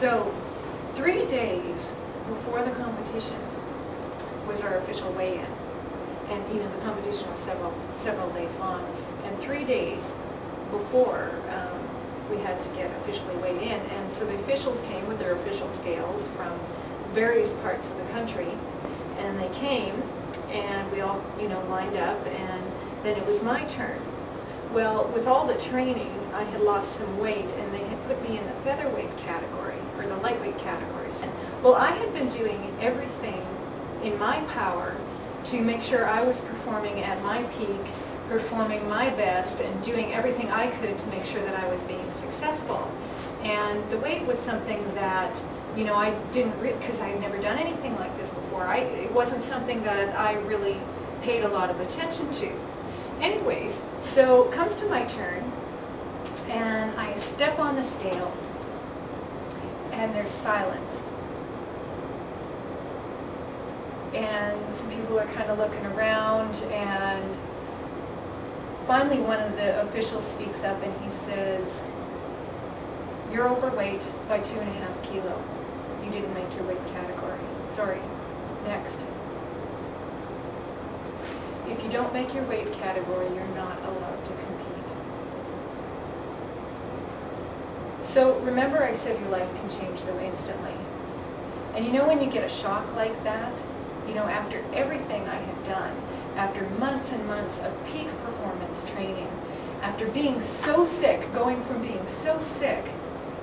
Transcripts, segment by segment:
So 3 days before the competition was our official weigh-in. And you know, the competition was several days long. And 3 days before, we had to get officially weighed in. And so the officials came with their official scales from various parts of the country. And they came, and we all, you know, lined up, and then it was my turn. Well, with all the training, I had lost some weight, and they had put me in the featherweight category, or the lightweight categories. Well, I had been doing everything in my power to make sure I was performing at my peak, performing my best, and doing everything I could to make sure that I was being successful. And the weight was something that, you know, I didn't, because I had never done anything like this before. It wasn't something that I really paid a lot of attention to. Anyways, so it comes to my turn, and I step on the scale, and there's silence. And some people are kind of looking around, and finally one of the officials speaks up and he says, "You're overweight by 2.5 kilos. You didn't make your weight category. Sorry. Next. If you don't make your weight category, you're not allowed to compete." So remember I said your life can change so instantly. And you know when you get a shock like that, you know, after everything I had done, after months and months of peak performance training, after being so sick, going from being so sick,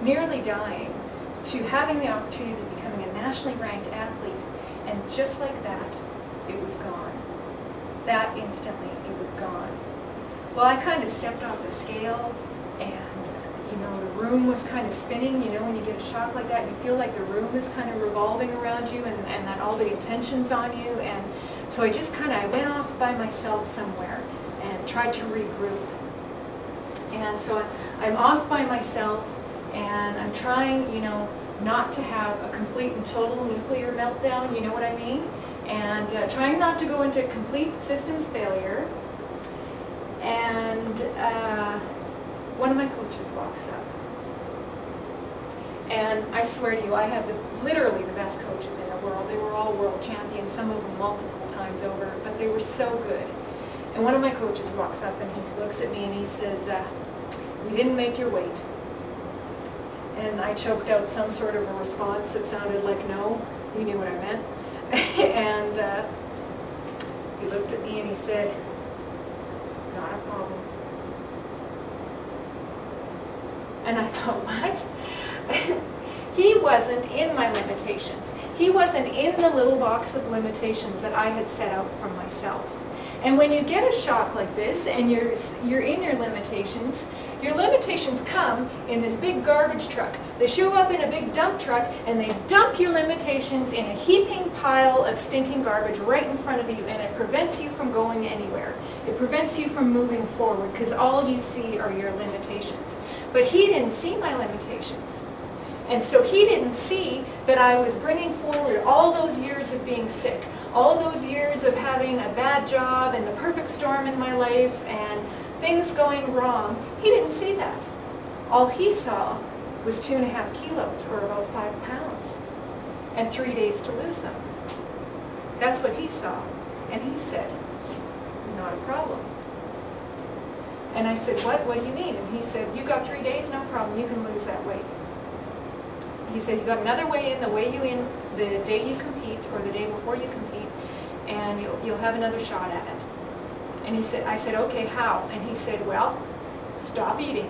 nearly dying, to having the opportunity of becoming a nationally ranked athlete, and just like that, it was gone. That instantly, it was gone. Well, I kind of stepped off the scale, and you know, the room was kind of spinning. You know, when you get a shock like that, you feel like the room is kind of revolving around you, and that all the attention's on you. And so I just kind of, I went off by myself somewhere and tried to regroup. And so I'm off by myself, and I'm trying, you know, not to have a complete and total nuclear meltdown, you know what I mean? And trying not to go into complete systems failure. And one of my coaches walks up. And I swear to you, I have literally the best coaches in the world. They were all world champions, some of them multiple times over, but they were so good. And one of my coaches walks up and he looks at me and he says, "You didn't make your weight." And I choked out some sort of a response that sounded like no. You knew what I meant. And he looked at me and he said, "Not a problem." And I thought, what? He wasn't in my limitations. He wasn't in the little box of limitations that I had set out for myself. And when you get a shock like this and you're in your limitations come in this big garbage truck. They show up in a big dump truck and they dump your limitations in a heaping pile of stinking garbage right in front of you, and it prevents you from going anywhere. It prevents you from moving forward because all you see are your limitations. But he didn't see my limitations. And so he didn't see that I was bringing forward all those years of being sick, all those years of having a bad job and the perfect storm in my life and things going wrong. He didn't see that. All he saw was 2.5 kilos, or about 5 pounds, and 3 days to lose them. That's what he saw. And he said, "Not a problem." And I said, "What? What do you mean?" And he said, "You got 3 days, no problem, you can lose that weight." He said, "You got another weigh in, the weigh you in the day you compete, or the day before you compete, and you'll have another shot at it." And he said, I said, "Okay, how?" And he said, "Well, stop eating.